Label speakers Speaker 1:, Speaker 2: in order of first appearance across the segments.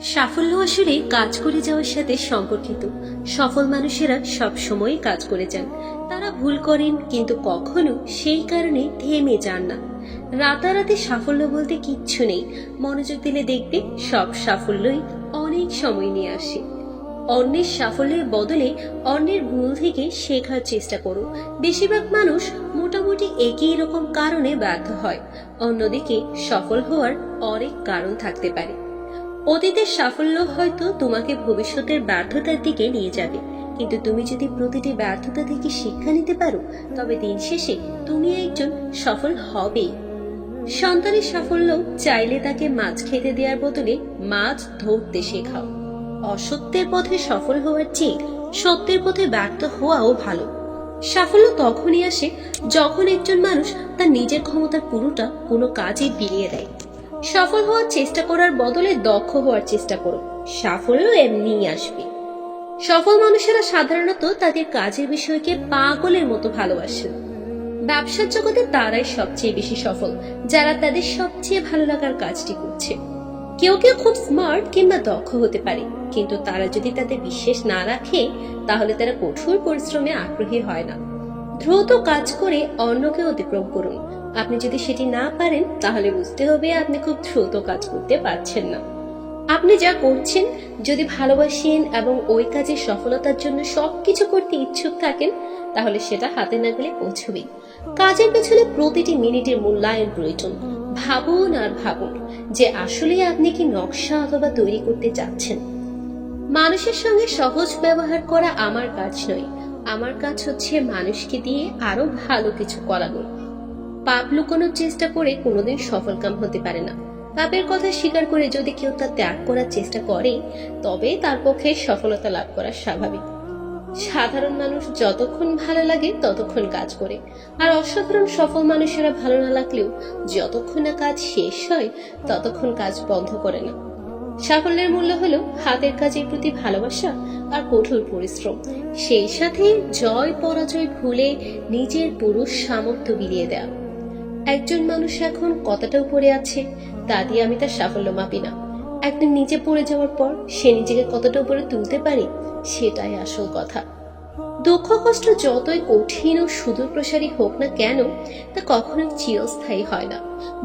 Speaker 1: সাফল্য আসলে কাজ করে যাওয়ার সাথে সম্পর্কিত। সফল মানুষেরা সব সময় কাজ করে যান। তারা ভুল করেন, কিন্তু কখনো সেই কারণে থেমে যান না। রাতারাতি সাফল্য বলতে কিচ্ছু নেই। মনোযোগ দিলে দেখবে সব সাফল্যই অনেক সময় নিয়ে আসে। অন্যের সাফল্যের বদলে অন্যের ভুল থেকে শেখার চেষ্টা করো। বেশিরভাগ মানুষ মোটামুটি একই রকম কারণে ব্যর্থ হয়। অন্যদিকে সফল হওয়ার অনেক কারণ থাকতে পারে। অতীতের সাফল্য হয়তো তোমাকে ভবিষ্যতের ব্যর্থতার দিকে নিয়ে যাবে, কিন্তু তুমি যদি প্রতিটি ব্যর্থতা থেকে শিক্ষা নিতে পারো, তবে দিন শেষে তুমি একজন সফল হবেই। সন্তানের সাফল্য চাইলে তাকে মাছ খেতে দেওয়ার বদলে মাছ ধরতে শেখাও। অসত্যের পথে সফল হওয়ার চেয়ে সত্যের পথে ব্যর্থ হওয়াও ভালো। সাফল্য তখনই আসে যখন একজন মানুষ তার নিজের ক্ষমতার পুরোটা কোনো কাজে বিলিয়ে দেয়। সফল হওয়ার চেষ্টা করার বদলে দক্ষ হওয়ার চেষ্টা করো। সাফল্য এমনিই আসবে। সফল মানুষেরা সাধারণত তাদের কাজের বিষয়কে পাগলের মতো ভালোবাসেন। ব্যবসার জগতে তারাই সবচেয়ে বেশি সফল, যারা তাদের সবচেয়ে ভালো লাগার কাজটি করছে। কেউ কেউ খুব স্মার্ট কিংবা দক্ষ হতে পারে, কিন্তু তারা যদি তাদের বিশ্বাস না রাখে, তাহলে তারা কঠোর পরিশ্রমে আগ্রহী হয় না। দ্রুত কাজ করে অন্যকে অতিক্রম করুন। আপনি যদি সেটি না পারেন, তাহলে বুঝতে হবে আপনি খুব দ্রুত কাজ করতে পারছেন না। আপনি যা করছেন যদি ভালোবাসেন এবং ওই কাজে সফলতার জন্য সবকিছু করতে ইচ্ছুক থাকেন, তাহলে সেটা হাতে না গেলে পৌঁছবেই। কাজের পেছনে প্রতিটি মিনিটের মূল্যায়ন প্রয়োজন। ভাবুন আর ভাবুন যে আসলে আপনি কি নকশা অথবা তৈরি করতে চাচ্ছেন। মানুষের সঙ্গে সহজ ব্যবহার করা আমার কাজ নয়। আমার কাজ হচ্ছে মানুষকে দিয়ে আরো ভালো কিছু করানো। পাপ লুকানোর চেষ্টা করে কোনোদিন সফলকাম হতে পারে না। পাপের কথা স্বীকার করে যদি কেউ তা ত্যাগ করার চেষ্টা করে, তবে তার পক্ষে সফলতা লাভ করা স্বাভাবিক। সাধারণ মানুষ যতক্ষণ ভালো লাগে ততক্ষণ কাজ করে, আর অসাধারণ সফল মানুষেরা ভালো না লাগলেও যতক্ষণ না কাজ শেষ হয় ততক্ষণ কাজ বন্ধ করে না। সাফল্যের মূল্য হলো হাতের কাজের প্রতি ভালোবাসা আর কঠোর পরিশ্রম, সেই সাথে জয় পরাজয় ভুলে নিজের পুরো সামর্থ্য বিলিয়ে দেওয়া। একজন মানুষ এখন কতটা উপরে আছে তা দিয়ে আমি তার সাফল্য মাপি না। একদিন নিচে পড়ে যাওয়ার পর সে নিজেকে কতটা উপরে তুলতে পারে, সেটাই আসল কথা। দুঃখ কষ্ট যতই কঠিন ও সুদূর প্রসারী হোক না কেন, তা কখনোই চিরস্থায়ী হয় না।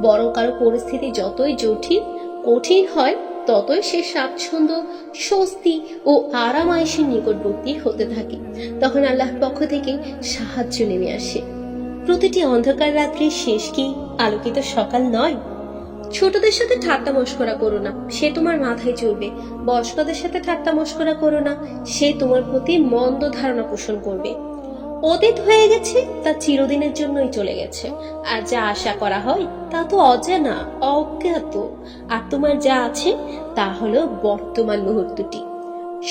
Speaker 1: বরং কারো পরিস্থিতি যতই জটিল কঠিন হয়, ততই সে স্বাচ্ছন্দ্য, স্বস্তি ও আরাম আয়েশের নিকটবর্তী হতে থাকে। তখন আল্লাহর পক্ষ থেকে সাহায্য নেমে আসে। প্রতিটি অন্ধকার রাত্রির শেষ কি আলোকিত সকাল নয়? ছোটদের সাথে ঠাট্টা মশকরা করো না, সে তোমার মাথায় চড়বে। বয়স্কদের সাথে ঠাট্টা মশকরা করো না, সে তোমার প্রতি মন্দ ধারণা পোষণ করবে। অতীত হয়ে গেছে, তা চিরদিনের জন্যই চলে গেছে। আর যা আশা করা হয় তা তো অজানা, অজ্ঞাত। আর তোমার যা আছে তা হলো বর্তমান মুহূর্তটি।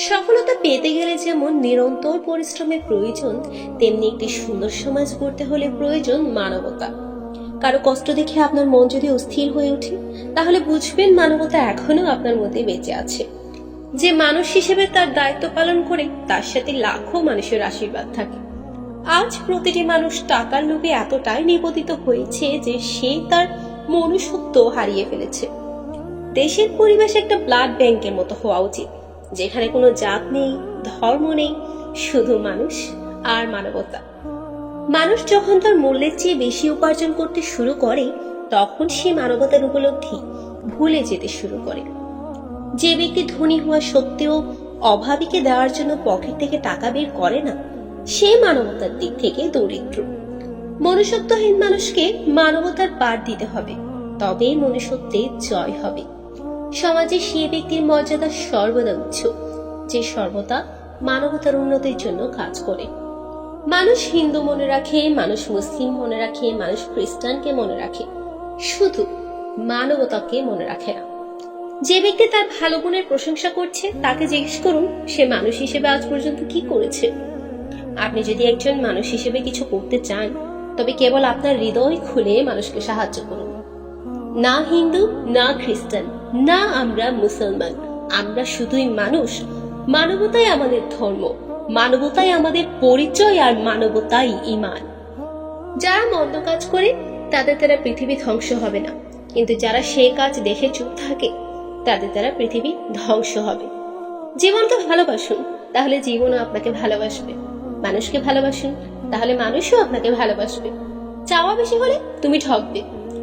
Speaker 1: সফলতা পেতে গেলে যেমন নিরন্তর পরিশ্রমের প্রয়োজন, তেমনি একটি সুন্দর সমাজ গড়তে হলে প্রয়োজন মানবতা। কারো কষ্ট দেখে আপনার মন যদি অস্থির হয়ে ওঠে, তাহলে বুঝবেন মানবতা এখনো আপনার মধ্যে বেঁচে আছে। যে মানুষ হিসেবে তার দায়িত্ব পালন করে, তার সাথে লাখো মানুষের আশীর্বাদ থাকে। আজ প্রতিটি মানুষ টাকার লোভে এতটাই নিবেদিত হয়েছে যে সে তার মনুষ্যত্ব হারিয়ে ফেলেছে। দেশের পরিবেশ একটা ব্লাড ব্যাংকের মতো হওয়া উচিত, যেখানে কোনো জাত নেই, ধর্ম নেই, শুধু মানুষ আর মানবতা। মানুষ যখন তার মূল্যের চেয়ে বেশি উপার্জন করতে শুরু করে, তখন সে মানবতার উপলব্ধি ভুলে যেতে শুরু করে। যে ব্যক্তি ধনী হওয়া সত্ত্বেও অভাবীকে দেওয়ার জন্য পকেট থেকে টাকা বের করে না, সে মানবতার দিক থেকে দরিদ্র। মনুষ্যত্বহীন মানুষকে মানবতার পাঠ দিতে হবে, তবে মনুষ্যত্বের জয় হবে। সমাজে সে ব্যক্তির মর্যাদা সর্বদা উচ্চ, যে সর্বদা মানবতার উন্নতির জন্য কাজ করে। মানুষ হিন্দু মনে রাখে, মানুষ মুসলিম মনে রাখে, মানুষ খ্রিস্টানকে মনে রাখে, শুধু মানবতাকে মনে রাখে না। যে ব্যক্তি তার ভালো গুণের প্রশংসা করছে, তাকে জিজ্ঞেস করুন সে মানুষ হিসেবে আজ পর্যন্ত কি করেছে। আপনি যদি একজন মানুষ হিসেবে কিছু করতে চান, তবে কেবল আপনার হৃদয় খুলে মানুষকে সাহায্য করুন। না হিন্দু, না খ্রিস্টান, না আমরা মুসলমান, আমরা শুধুই মানুষ। মানবতাই আমাদের ধর্ম, মানবতাই আমাদের পরিচয়, আর মানবতাই ঈমান। যারা মন্দ কাজ করে তাদের দ্বারা পৃথিবী ধ্বংস হবে না, কিন্তু যারা সেই কাজ দেখে চুপ থাকে, তাদের দ্বারা পৃথিবী ধ্বংস হবে। জীবনকে ভালোবাসুন, তাহলে জীবনও আপনাকে ভালোবাসবে। মানুষকে ভালোবাসুন, তাহলে মানুষও আপনাকে ভালোবাসবে। চাওয়া বেশি হলে তুমি ঠকবে,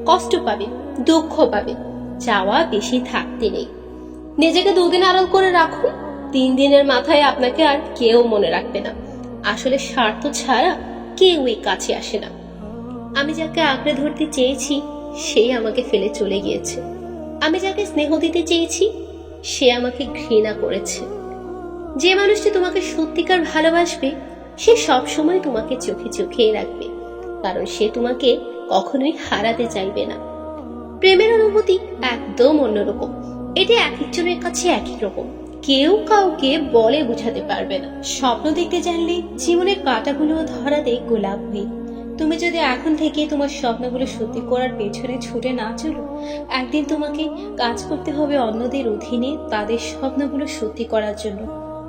Speaker 1: কষ্ট পাবে, দুঃখ পাবে। চাওয়া বেশি থাকতে নেই। নিজেকে 2 দিন আড়াল করে রাখুন, 3 দিনের মাথায় আপনাকে আর কেউ মনে রাখবে না। আসলে স্বার্থ ছাড়া কেউই কাছে আসে না। আমি যাকে আঁকড়ে ধরতে চেয়েছি সেই আমাকে ফেলে চলে গিয়েছে। আমি যাকে স্নেহ দিতে চেয়েছি সে আমাকে ঘৃণা করেছে। যে মানুষটি তোমাকে সত্যিকার ভালোবাসবে সে সবসময় তোমাকে চোখে চোখেই রাখবে, কারণ সে তোমাকে কখনোই হারাতে চাইবে না। প্রেমের অনুভূতি একদম অন্যরকম। এটি এক একজনের কাছে একই রকম, কেউ কাউকে বলে বোঝাতে পারবে না। স্বপ্ন দেখতে জানলে জীবনের কাঁটাগুলো ধরাতে গোলাপ হয়ে। তুমি যদি এখন থেকে তোমার স্বপ্নগুলো সত্যি করার পেছনে ছুটে না চলো, একদিন তোমাকে কাজ করতে হবে অন্যদের অধীনে তাদের স্বপ্নগুলো সত্যি করার জন্য।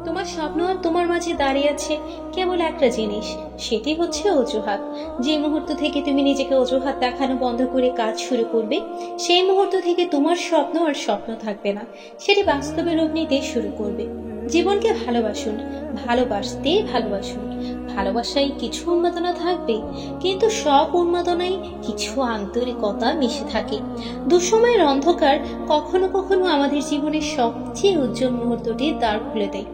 Speaker 1: তোমার স্বপ্ন আর তোমার মাঝে দাঁড়িয়ে আছে কেবল একটা জিনিস, সেটি হচ্ছে অজুহাত। যে মুহূর্ত থেকে তুমি নিজেকে অজুহাত দেখানো বন্ধ করে কাজ শুরু করবে, সেই মুহূর্ত থেকে তোমার স্বপ্ন আর স্বপ্ন থাকবে না, সেটি বাস্তবে রূপ নিতে শুরু করবে। জীবনকে ভালোবাসুন, ভালোবাসতে ভালোবাসুন। ভালোবাসায় কিছু উন্মাদনা থাকবে, কিন্তু সব উন্মাদনায় কিছু আন্তরিকতা মিশে থাকে। দুঃসময়ের অন্ধকার কখনো কখনো আমাদের জীবনের সবচেয়ে উজ্জ্বল মুহূর্তটির দ্বার খুলে দেয়।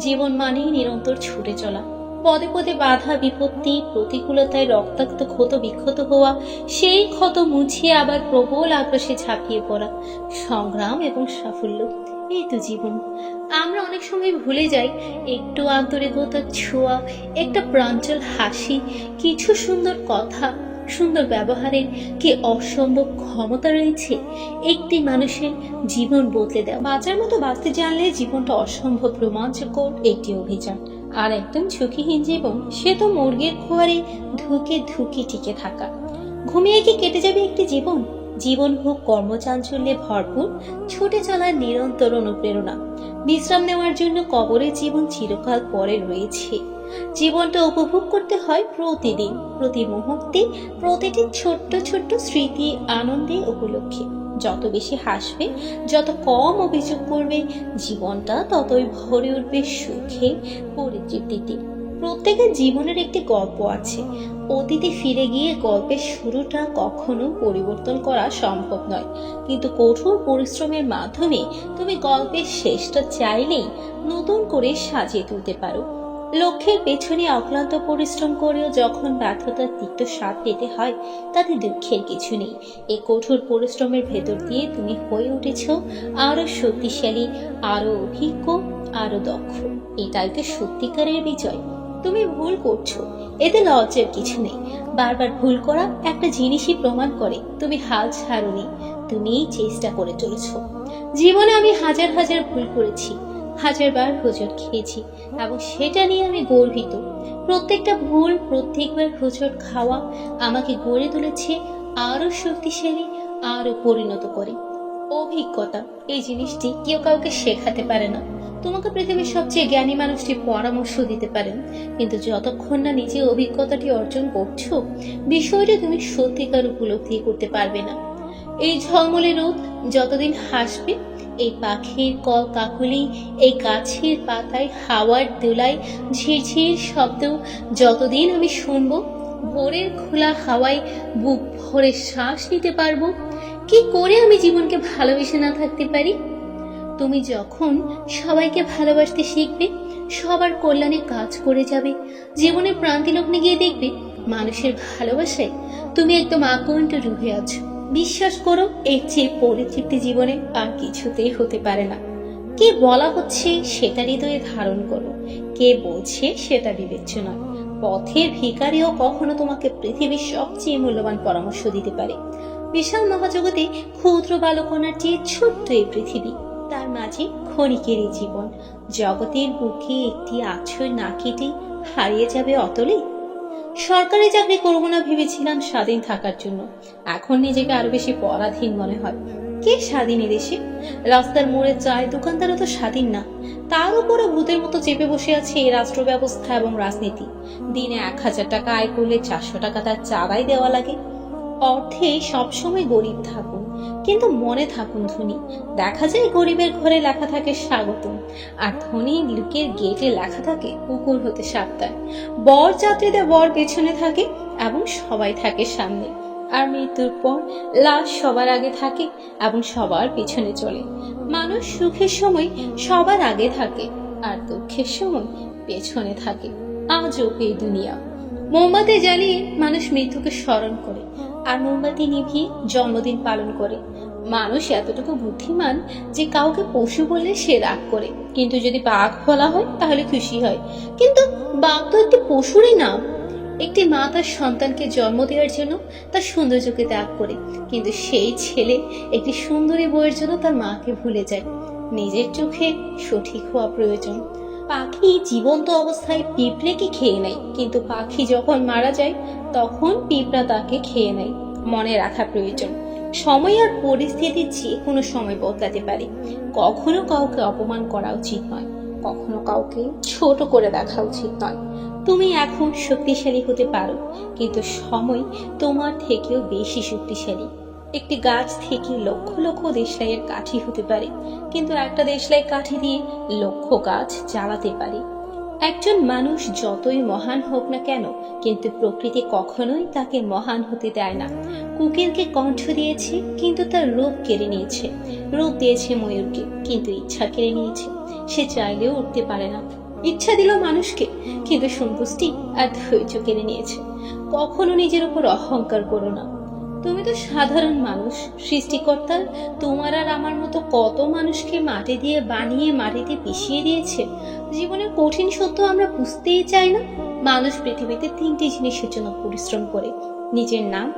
Speaker 1: জীবন মানেই নিরন্তর ছুটে চলা, পদে পদে বাধা বিপত্তি, প্রতিকূলতায় রক্তাক্ত ক্ষত বিক্ষত হওয়া, সেই ক্ষত মুছিয়ে আবার প্রবল আগ্রাসে ঝাঁপিয়ে পড়া, সংগ্রাম এবং সাফল্য, এই তো জীবন। আমরা অনেক সময় ভুলে যাই একটু আন্তরিকতার ছোঁয়া, একটা প্রাঞ্জল হাসি, কিছু সুন্দর কথা, সুন্দর ব্যবহারের কি অসম্ভব ক্ষমতা রয়েছে একটি মানুষের জীবন বদলে দেওয়া। বাঁচার মতো বাঁচতে জানলে জীবনটা অসম্ভব রোমাঞ্চকর একটি অভিযান। আর একদম ঝুঁকিহীন জীবন সে তো মুরগির খোয়ারে ধুকে ধুকে টিকে থাকা। ঘুমিয়ে কি কেটে যাবে একটি জীবন? জীবন হোক কর্মচাঞ্চল্যে ভরপুর, ছুটে চলার নিরন্তর অনুপ্রেরণা। বিশ্রাম নেওয়ার জন্য কবরের জীবন চিরকাল পরে রয়েছে। জীবনটা উপভোগ করতে হয় প্রতিদিন, প্রতি মুহূর্তে, প্রতিটি ছোট্ট ছোট্ট স্মৃতি, আনন্দে, উপলক্ষে। যত বেশি হাসবে, যত কম অভিযোগ করবে, জীবনটা ততই ভরে উঠবে সুখে, পরিতৃপ্তিতে। প্রত্যেকের জীবনের একটি গল্প আছে। অতীতে ফিরে গিয়ে গল্পের শুরুটা কখনো পরিবর্তন করা সম্ভব নয়, কিন্তু কঠোর পরিশ্রমের মাধ্যমে তুমি গল্পের শেষটা চাইলেই নতুন করে সাজিয়ে তুলতে পারো। লক্ষ্যের পেছনে অক্লান্ত পরিশ্রম করেও যখন ব্যর্থতার তিক্ত স্বাদ পেতে হয়, তাতে দুঃখের কিছু নেই। এই কঠোর পরিশ্রমের ভেতর দিয়ে তুমি হয়ে উঠেছ আরো শক্তিশালী, আরো অভিজ্ঞ, আরো দক্ষ। এটাই তো সত্যিকারের বিজয়। তুমি ভুল করছো, এতে লজ্জার কিছু নেই। বারবার ভুল করা একটা জিনিসই প্রমাণ করে তুমি হাল ছাড়োনি, তুমি চেষ্টা করে চলেছ। জীবনে আমি হাজার হাজার ভুল করেছি, হাজারবার হোঁচট খেয়েছি, এবং সেটা নিয়ে আমি গর্বিত। প্রত্যেকটা ভুল, প্রত্যেকবার হোঁচট খাওয়া আমাকে গড়ে তুলেছে আরো শক্তিশালী, আরো পরিণত করে। অভিজ্ঞতা এই জিনিসটি কেউ কাউকে শেখাতে পারে না। তোমাকে পৃথিবীর সবচেয়ে জ্ঞানী মানুষটি পরামর্শ দিতে পারেন, কিন্তু যতক্ষণ না নিজে অভিজ্ঞতাটি অর্জন করছো, বিষয়টি তুমি সত্যিকার উপলব্ধি করতে পারবে না। এই ঝলমলে রোদ যতদিন হাসবে, এই পাখির কল কাকলি, এই গাছের পাতায় হাওয়ার দোলায় ঝিরঝির শব্দ যতদিন আমি শুনবো, ভোরের খোলা হাওয়ায় বুক ভরে শ্বাস নিতে পারবো, কি করে আমি জীবনকে ভালোবেসে না থাকতে পারি? তুমি যখন সবাইকে ভালোবাসতে শিখবে, সবার কল্যাণে কাজ করে যাবে, জীবনের প্রান্তি লগ্নে গিয়ে দেখবে মানুষের ভালোবাসায় তুমি একদম আকণ্ঠ রুহে আছো। বিশ্বাস করো, এর চেয়ে পরিতৃপ্তি জীবনে আর কিছুতেই হতে পারে না। কে বলা হচ্ছে সেটা হৃদয়ে ধারণ করো, কে বলছে সেটা বিবেচ্য নয়। পথের ভিখারিও কখনো তোমাকে পৃথিবীর সবচেয়ে মূল্যবান পরামর্শ দিতে পারে। বিশাল মহাজগতে ক্ষুদ্র বালকনার চেয়ে ছোট্ট এই পৃথিবী, তার মাঝে ক্ষণিকেরই জীবন। জগতের বুকে একটি আছর না কেটে হারিয়ে যাবে অতলে। সরকারি চাকরি করবো না ভেবেছিলাম স্বাধীন থাকার জন্য, এখন নিজেকে আরো বেশি পরাধীন মনে হয়। কে স্বাধীন এদেশে? রাস্তার মোড়ে চায়ের দোকানদারও তো স্বাধীন না, তার উপরে ভূতের মতো চেপে বসে আছে এই রাষ্ট্র ব্যবস্থা এবং রাজনীতি। দিনে 1000 টাকা আয় করলে 400 টাকা তার চাঁদাই দেওয়া লাগে। অর্থে সবসময় গরিব থাকুন, কিন্তু মনে থাকুন ধনী। দেখা যায় গরিবের ঘরে লেখা থাকে স্বাগতম, আর ধনী লোকের গেটে লেখা থাকে কুকুর হতে সাবধান। বর যাত্রীদের বর পেছনে থাকে এবং সবাই থাকে সামনে, আর মৃত্যুর পর লাশ সবার আগে থাকে এবং সবার পিছনে চলে। মানুষ সুখের সময় সবার আগে থাকে আর দুঃখের সময় পেছনে থাকে। আজও এই দুনিয়া। মোমবাতি জ্বালিয়ে মানুষ মৃত্যুকে স্মরণ করে, আর মোমবাতি নিভিয়ে জন্মদিন পালন করে। মানুষ এতটুকু বুদ্ধিমান যে কাউকে পশু বললে সে রাগ করে, কিন্তু যদি বাঘ বলা হয় তাহলে খুশি হয়। কিন্তু বাঘ তো একটি পশুরই নাম। একটি মা তার সন্তানকে জন্ম দেওয়ার জন্য তার সৌন্দর্যকে ত্যাগ করে, কিন্তু সেই ছেলে একটি সুন্দরী বউয়ের জন্য তার মাকে ভুলে যায়। নিজের চোখে সঠিক হওয়া প্রয়োজন। পাখি জীবন্ত অবস্থায় পিঁপড়েকে খেয়ে নেয়, কিন্তু পাখি যখন মারা যায় তখন পিঁপড়া তাকে খেয়ে নেয়। মনে রাখা প্রয়োজন, সময় আর পরিস্থিতি যে কোনো সময় বদলাতে পারে। কখনো কাউকে অপমান করা উচিত নয়, কখনো কাউকে ছোট করে দেখা উচিত নয়। তুমি এখন শক্তিশালী হতে পারো, কিন্তু সময় তোমার থেকেও বেশি শক্তিশালী। একটি গাছ থেকে লক্ষ লক্ষ দেশলাইয়ের কাঠি হতে পারে, কিন্তু একটা দেশলাই কাঠি দিয়ে লক্ষ গাছ জ্বালাতে পারে। একজন মানুষ যতই মহান হোক না কেন, কিন্তু প্রকৃতি কখনোই তাকে মহান হতে দেয় না। কুকিলকে কণ্ঠ দিয়েছে কিন্তু তার রূপ কেড়ে নিয়েছে। রূপ দিয়েছে ময়ূরকে, কিন্তু ইচ্ছা কেড়ে নিয়েছে। সে চাইলেও উঠতে পারে না। ইচ্ছা দিল মানুষকে, কিন্তু সন্তুষ্টি আর ধৈর্য কেড়ে নিয়েছে। কখনো নিজের উপর অহংকার করো না। তুমি তো সাধারণ মানুষ। সৃষ্টিকর্তার তোমার আর আমার মতো কত মানুষকে মাটি দিয়ে বানিয়ে মাটিতে পিষিয়ে দিয়েছে। জীবনের কঠিন সত্য আমরা বুঝতেই চাই না। মানুষ পৃথিবীতে তিনটি জিনিসের জন্য পরিশ্রম করে: নিজের নাম,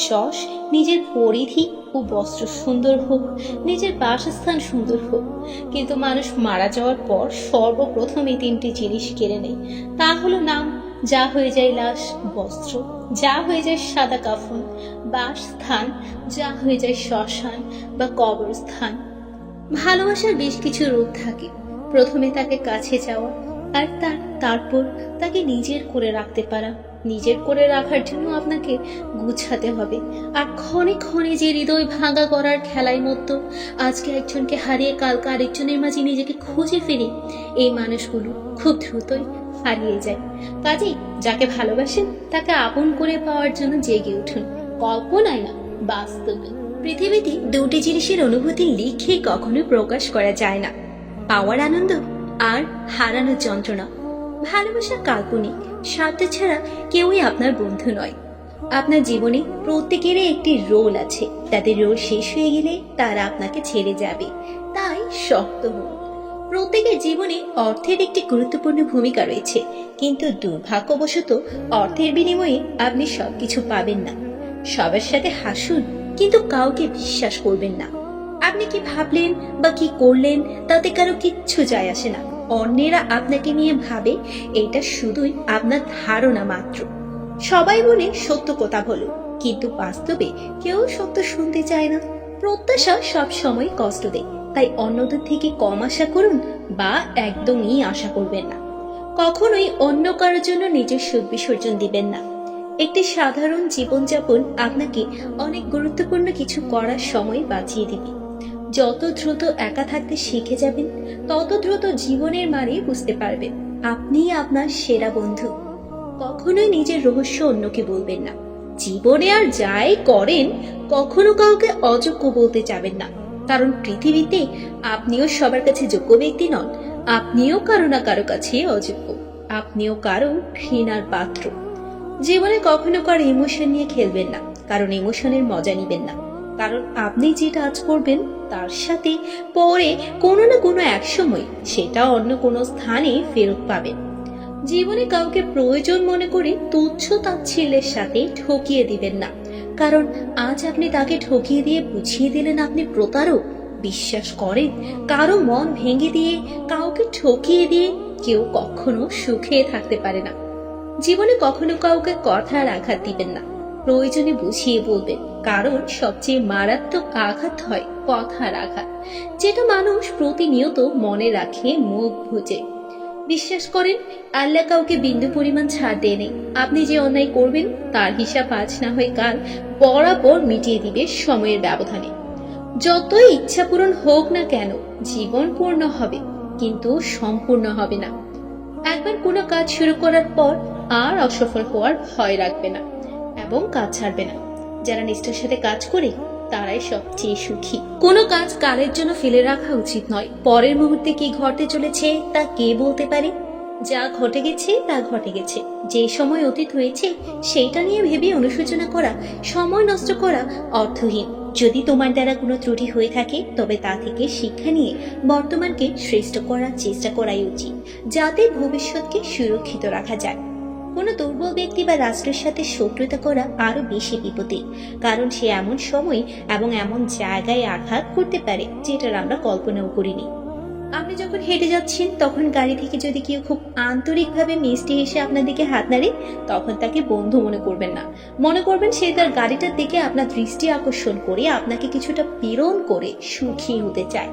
Speaker 1: যশ, নিজের পরিধি ও বস্ত্র সুন্দর হোক, নিজের বাসস্থান সুন্দর হোক। কিন্তু মানুষ মারা যাওয়ার পর সর্বপ্রথম এই তিনটি জিনিস কেড়ে নেয়। তা হলো নাম, যা হয়ে যায় লাশ; বস্ত্র, যা হয়ে যায় সাদা কাফন; বাসস্থান, যা হয়ে যায় শ্মশান বা কবরস্থান। ভালোবাসার বেশ কিছু রূপ থাকে। প্রথমে তাকে কাছে যাওয়া, আর তারপর তাকে নিজের করে রাখতে পারা। নিজের করে রাখার জন্য আপনাকে গুছাতে হবে। আর ক্ষণে ক্ষণে যে হৃদয় ভাঙা করার খেলায় মতো আজকে একজনকে হারিয়ে কালকে আরেকজনের মাঝে নিজেকে খুঁজে ফিরি, এই মানুষগুলো খুব দ্রুতই হারিয়ে যায়। কাজেই যাকে ভালোবাসেন তাকে আপন করে পাওয়ার জন্য জেগে উঠুন, কল্পনায় না, বাস্তবে। পৃথিবীতে দুটি জিনিসের অনুভূতি লিখে কখনো প্রকাশ করা যায় না: পাওয়ার আনন্দ আর হারানোর যন্ত্রণা। ভালোবাসা কাল্পনিক, স্বার্থ ছাড়া কেউই আপনার বন্ধু নয়। আপনার জীবনে প্রত্যেকেরই একটি রোল আছে। তাদের রোল শেষ হয়ে গেলে তারা আপনাকে ছেড়ে যাবে, তাই শক্ত হন। প্রত্যেকের জীবনে অর্থের একটি গুরুত্বপূর্ণ ভূমিকা রয়েছে, কিন্তু দুর্ভাগ্যবশত অর্থের বিনিময়ে আপনি সবকিছু পাবেন না। সবার সাথে হাসুন, কিন্তু কাউকে বিশ্বাস করবেন না। আপনি কি ভাবলেন বা কি করলেন তাতে কারো কিচ্ছু যায় আসে না। অন্যেরা আপনাকে নিয়ে ভাবে এটা শুধুই আপনার ধারণা মাত্র। সবাই বলে সত্য কথা বলো, কিন্তু বাস্তবে কেউ সত্য শুনতে চায় না। প্রত্যাশা সব সময় কষ্ট দেয়, তাই অন্যদের থেকে কম আশা করুন বা একদমই আশা করবেন না। কখনোই অন্য কারোর জন্য নিজের সুখ বিসর্জন দিবেন না। একটি সাধারণ জীবনযাপন আপনাকে অনেক গুরুত্বপূর্ণ কিছু করার সময় বাঁচিয়ে দিবে। যত দ্রুত একা থাকতে শিখে যাবেন, তত দ্রুত জীবনের মানে বুঝতে পারবেন। আপনি আপনার সেরা বন্ধু। কখনোই নিজের রহস্য অন্যকে বলবেন না। জীবনে আর যাই করেন, কখনো কাউকে অযোগ্য বলতে যাবেন না, কারণ পৃথিবীতে আপনিও সবার কাছে যোগ্য ব্যক্তি নন। আপনিও কারো না কারো কাছে অযোগ্য, আপনিও কারো ঘৃণার পাত্র। জীবনে কখনো কারো ইমোশন নিয়ে খেলবেন না, কারণ ইমোশনের মজা নিবেন না। কারণ আপনি যেটা আজ করবেন তার সাথে পরে কোনো না কোনো এক সময় সেটা অন্য কোনো স্থানে ফেরত পাবেন। জীবনে কাউকে প্রয়োজন মনে করে তুচ্ছ তাচ্ছিল্যের সাথে ঠকিয়ে দিবেন না, কারণ আজ আপনি তাকে ঠকিয়ে দিয়ে বুঝিয়ে দিলেন আপনি প্রতারক। বিশ্বাস করেন, কারো মন ভেঙে দিয়ে, কাউকে ঠকিয়ে দিয়ে কেউ কখনো সুখে থাকতে পারে না। জীবনে কখনো কাউকে কথার আঘাত দিবেন না, প্রয়োজনে বুঝিয়ে বলবেন, কারণ সবচেয়ে মারাত্মক আঘাত হয় কথার আঘাত, যেটা মানুষ প্রতিনিয়ত মনে রাখে, মুখ বুঝে। বিশ্বাস করেন, আল্লাহ কাউকে বিন্দু পরিমাণ ছাড় দেয় নেই। আপনি যে অন্যায় করবেন তার হিসাব আজ না হয় কাল বরাবর মিটিয়ে দিবে সময়ের ব্যবধানে। যতই ইচ্ছা পূরণ হোক না কেন, জীবন পূর্ণ হবে কিন্তু সম্পূর্ণ হবে না। একবার কোনো কাজ শুরু করার পর আর অসফল হওয়ার ভয় রাখবে না এবং কাজ ছাড়বে না। যারা নিষ্ঠার সাথে কাজ করে তারাই সবচেয়ে সুখী। কোনো কাজ কালের জন্য ফেলে রাখা উচিত নয়। পরের মুহূর্তে কি ঘটতে চলেছে তা কে বলতে পারে? যা ঘটে গেছে তা ঘটে গেছে। যে সময় অতীত হয়েছে সেইটা নিয়ে ভেবে অনুশোচনা করা, সময় নষ্ট করা অর্থহীন। যদি তোমার দ্বারা কোনো ত্রুটি হয়ে থাকে তবে তা থেকে শিক্ষা নিয়ে বর্তমানকে শ্রেষ্ঠ করার চেষ্টা করাই উচিত, যাতে ভবিষ্যৎকে সুরক্ষিত রাখা যায়। কোনো দুর্বল ব্যক্তি বা রাষ্ট্রের সাথে শত্রুতা করা আরো বেশি বিপদের, কারণ সে এমন সময় এবং এমন জায়গায় আঘাত করতে পারে যেটার আমরা কল্পনাও করিনি। আপনি যখন হেঁটে যাচ্ছেন তখন গাড়ি থেকে যদি কেউ খুব আন্তরিকভাবে মিষ্টি হেসে আপনার দিকে হাত নাড়ে, তখন তাকে বন্ধু মনে করবেন না। মনে করবেন সে তার গাড়িটার দিকে আপনার দৃষ্টি আকর্ষণ করে আপনাকে কিছুটা পীড়ন করে সুখী হতে চায়।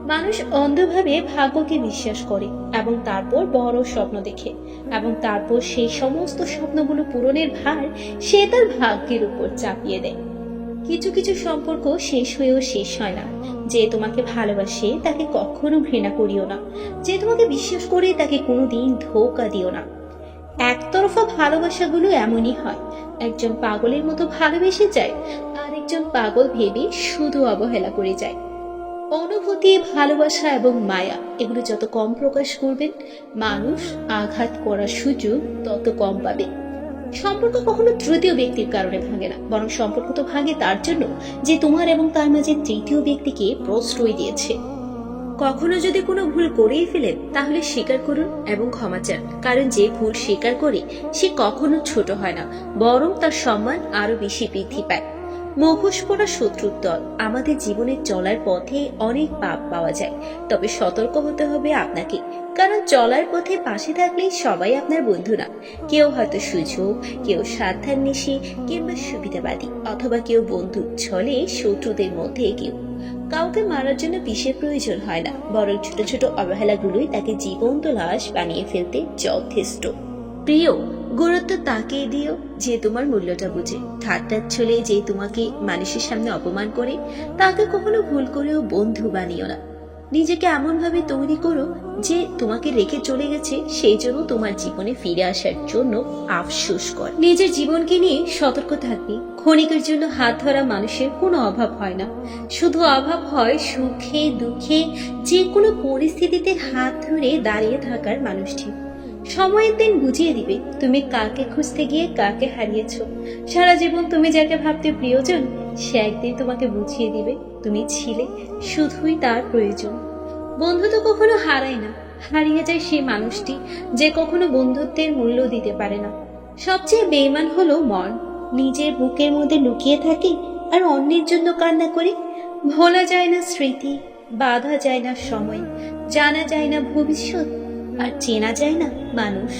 Speaker 1: মানুষ অন্ধভাবে ভাগ্যকে বিশ্বাস করে এবং তারপর বড় স্বপ্ন দেখে, এবং তারপর সেই সমস্ত স্বপ্নগুলো পূরণের ভার সে তার ভাগ্যের উপর চাপিয়ে দেয়। কিছু কিছু সম্পর্ক শেষ হয়েও শেষ হয় না। যে তোমাকে ভালোবাসে তাকে কখনো ঘৃণা করিও না। যে তোমাকে বিশ্বাস করে তাকে কোনোদিন ধোঁকা দিও না। একতরফা ভালোবাসাগুলো এমনই হয়। একজন পাগলের মতো ভালোবেসে যায়, আর একজন পাগল ভেবে শুধু অবহেলা করে যায়। অনুভূতি, ভালোবাসা এবং মায়া এগুলো যত কম প্রকাশ করবেন, মানুষ আঘাত করার সুযোগ তত কম পাবে। সম্পর্ক কখনো তৃতীয় ব্যক্তির কারণে ভাঙে না, বরং সম্পর্ক তো ভাঙে তার জন্য যে তোমার এবং তার মাঝে তৃতীয় ব্যক্তিকে প্রশ্রয় দিয়েছে। কখনো যদি কোনো ভুল করেই ফেলেন তাহলে স্বীকার করুন এবং ক্ষমা চান, কারণ যে ভুল স্বীকার করে সে কখনো ছোট হয় না, বরং তার সম্মান আরো বেশি বৃদ্ধি পায়। মুখোশ পড়া শত্রুর দল। আমাদের জীবনের চলার পথে অনেক পাপ পাওয়া যায়, তবে সতর্ক হতে হবে আপনাকে, কারণ চলার পথে পাশে থাকলেই সবাই আপনার বন্ধু না। কেউ হয়তো সুযোগ, কেউ স্বার্থান্বেষী কিংবা সুবিধাবাদী, অথবা কেউ বন্ধু ছলে শত্রুদের মধ্যে কেউ। কাউকে মারার জন্য বিষের প্রয়োজন হয় না, বরং ছোট ছোট অবহেলাগুলোই তাকে জীবন্ত লাশ বানিয়ে ফেলতে যথেষ্ট। প্রিয়, গুরুত্ব তাকে দিও যে তোমার মূল্যটা বুঝে। ঠাট্টার ছলে যে তোমাকে মানুষের সামনে অপমান করে তাকে কখনো ভুল করেও বন্ধু বানিও না। নিজেকে এমন ভাবে তৈরি করো যে তোমাকে রেখে চলে গেছে সেই জন্য তোমার জীবনে ফিরে আসার জন্য আফসোস কর। নিজের জীবনকে নিয়ে সতর্ক থাকবি। ক্ষণিকের জন্য হাত ধরা মানুষের কোনো অভাব হয় না, শুধু অভাব হয় সুখে দুঃখে যে কোনো পরিস্থিতিতে হাত ধরে দাঁড়িয়ে থাকার মানুষটি। সময়ের দিন বুঝিয়ে দিবে তুমি কাকে খুঁজতে গিয়ে কাকে হারিয়েছো। সারা জীবন তুমি যাকে ভাবতে প্রিয়জন, সে একদিন তোমাকে বুঝিয়ে দিবে তুমি ছিলে শুধুই তার প্রয়োজন। বন্ধু তো কখনো হারায় না, হারিয়ে যায় সেই মানুষটি যে কখনো বন্ধুত্বের মূল্য দিতে পারে না। সবচেয়ে বেঈমান হলো মন, নিজের বুকের মধ্যে লুকিয়ে থাকে আর অন্যের জন্য কান্না করে। ভোলা যায় না স্মৃতি, বাধা যায় না সময়, জানা যায় না ভবিষ্যৎ, আর চেনা যায় না মানুষ।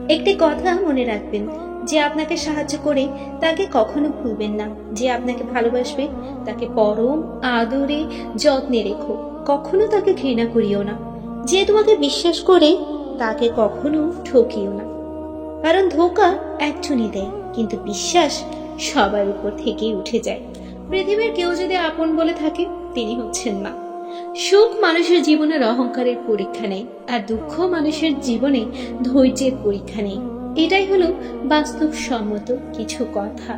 Speaker 1: একটি কথা মনে রাখবেন, যে আপনাকে সাহায্য করে তাকে কখনো ভুলবেন না। যে আপনাকে ভালোবাসবে তাকে পরম আদরে যত্নে রেখো, কখনো তাকে ঘৃণা করিও না। যে তোমাকে বিশ্বাস করে তাকে কখনো ঠকিও না, কারণ ধোঁকা একজনই দেয়, কিন্তু বিশ্বাস সবার উপর থেকেই উঠে যায়। পৃথিবীর কেউ যদি আপন বলে থাকে তিনি হচ্ছেন মা। সুখ মানুষের জীবনের অহংকারের পরীক্ষা নেই, আর দুঃখ মানুষের জীবনে ধৈর্যের পরীক্ষা নেই। এটাই হলো বাস্তবসম্মত কিছু কথা।